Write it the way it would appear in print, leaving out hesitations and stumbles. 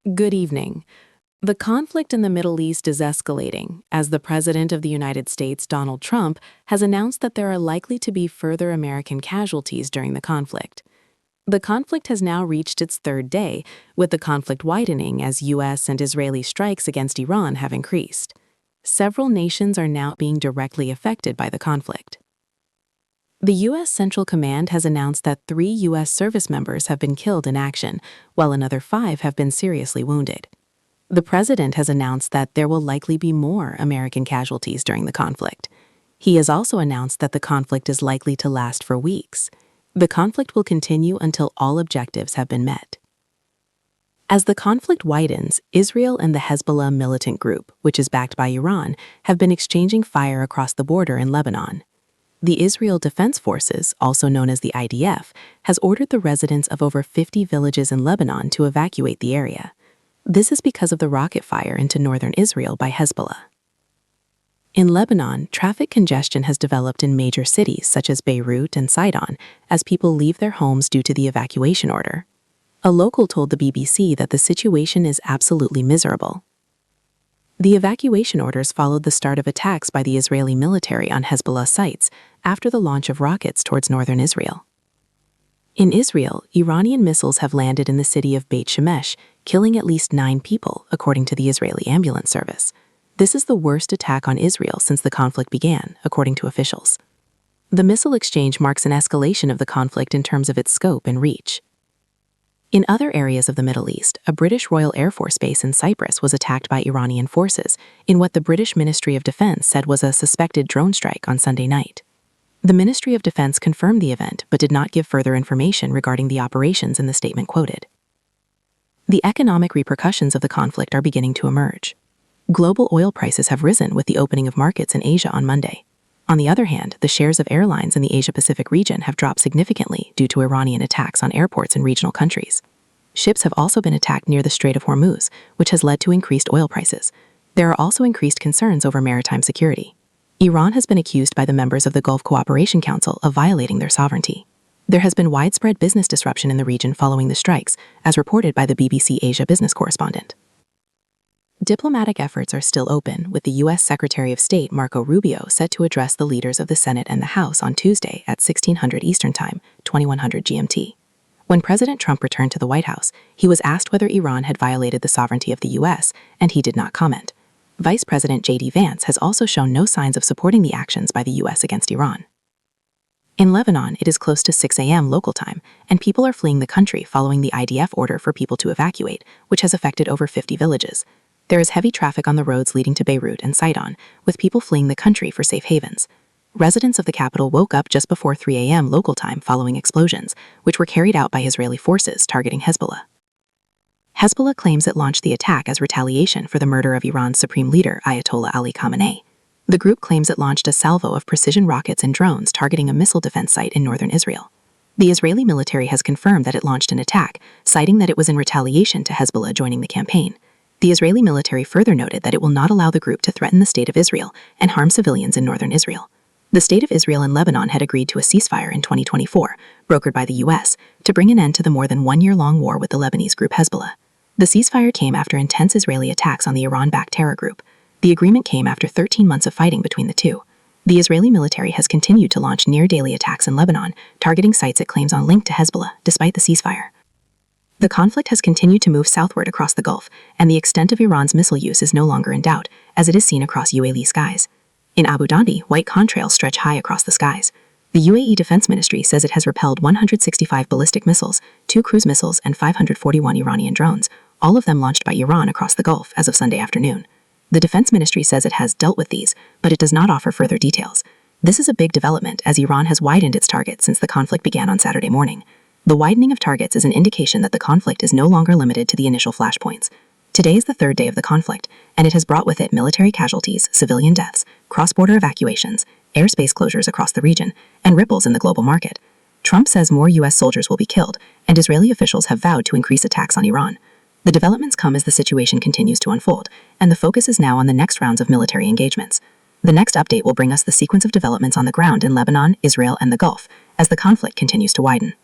Good evening. The conflict in the Middle East is escalating as the President of the United States, Donald Trump, has announced that there are likely to be further American casualties during the conflict. The conflict has now reached its third day, with the conflict widening as U.S. and Israeli strikes against Iran have increased. Several nations are now being directly affected by the conflict. The U.S. Central Command has announced that 3 U.S. service members have been killed in action, while another 5 have been seriously wounded. The president has announced that there will likely be more American casualties during the conflict. He has also announced that the conflict is likely to last for weeks. The conflict will continue until all objectives have been met. As the conflict widens, Israel and the Hezbollah militant group, which is backed by Iran, have been exchanging fire across the border in Lebanon. The Israel Defense Forces, also known as the IDF, has ordered the residents of over 50 villages in Lebanon to evacuate the area. This is because of the rocket fire into northern Israel by Hezbollah. In Lebanon, traffic congestion has developed in major cities such as Beirut and Sidon as people leave their homes due to the evacuation order. A local told the BBC that the situation is absolutely miserable. The evacuation orders followed the start of attacks by the Israeli military on Hezbollah sites after the launch of rockets towards northern Israel. In Israel, Iranian missiles have landed in the city of Beit Shemesh, killing at least 9 people, according to the Israeli ambulance service. This is the worst attack on Israel since the conflict began, according to officials. The missile exchange marks an escalation of the conflict in terms of its scope and reach. In other areas of the Middle East, a British Royal Air Force base in Cyprus was attacked by Iranian forces in what the British Ministry of Defense said was a suspected drone strike on Sunday night. The Ministry of Defense confirmed the event but did not give further information regarding the operations in the statement quoted. The economic repercussions of the conflict are beginning to emerge. Global oil prices have risen with the opening of markets in Asia on Monday. On the other hand, the shares of airlines in the Asia-Pacific region have dropped significantly due to Iranian attacks on airports in regional countries. Ships have also been attacked near the Strait of Hormuz, which has led to increased oil prices. There are also increased concerns over maritime security. Iran has been accused by the members of the Gulf Cooperation Council of violating their sovereignty. There has been widespread business disruption in the region following the strikes, as reported by the BBC Asia business correspondent. Diplomatic efforts are still open, with the U.S. Secretary of State Marco Rubio set to address the leaders of the Senate and the House on Tuesday at 1600 Eastern Time, 2100 GMT. When President Trump returned to the White House, he was asked whether Iran had violated the sovereignty of the U.S., and he did not comment. Vice President J.D. Vance has also shown no signs of supporting the actions by the U.S. against Iran. In Lebanon, it is close to 6 a.m. local time, and people are fleeing the country following the IDF order for people to evacuate, which has affected over 50 villages. There is heavy traffic on the roads leading to Beirut and Sidon, with people fleeing the country for safe havens. Residents of the capital woke up just before 3 a.m. local time following explosions, which were carried out by Israeli forces targeting Hezbollah. Hezbollah claims it launched the attack as retaliation for the murder of Iran's supreme leader, Ayatollah Ali Khamenei. The group claims it launched a salvo of precision rockets and drones targeting a missile defense site in northern Israel. The Israeli military has confirmed that it launched an attack, citing that it was in retaliation to Hezbollah joining the campaign. The Israeli military further noted that it will not allow the group to threaten the state of Israel and harm civilians in northern Israel. The state of Israel and Lebanon had agreed to a ceasefire in 2024, brokered by the U.S., to bring an end to the more than one-year-long war with the Lebanese group Hezbollah. The ceasefire came after intense Israeli attacks on the Iran-backed terror group. The agreement came after 13 months of fighting between the two. The Israeli military has continued to launch near-daily attacks in Lebanon, targeting sites it claims are linked to Hezbollah, despite the ceasefire. The conflict has continued to move southward across the Gulf, and the extent of Iran's missile use is no longer in doubt, as it is seen across UAE skies. In Abu Dhabi, white contrails stretch high across the skies. The UAE Defense Ministry says it has repelled 165 ballistic missiles, 2 cruise missiles, and 541 Iranian drones, all of them launched by Iran across the Gulf as of Sunday afternoon. The Defense Ministry says it has dealt with these, but it does not offer further details. This is a big development as Iran has widened its targets since the conflict began on Saturday morning. The widening of targets is an indication that the conflict is no longer limited to the initial flashpoints. Today is the third day of the conflict, and it has brought with it military casualties, civilian deaths, cross-border evacuations, airspace closures across the region, and ripples in the global market. Trump says more U.S. soldiers will be killed, and Israeli officials have vowed to increase attacks on Iran. The developments come as the situation continues to unfold, and the focus is now on the next rounds of military engagements. The next update will bring us the sequence of developments on the ground in Lebanon, Israel, and the Gulf, as the conflict continues to widen.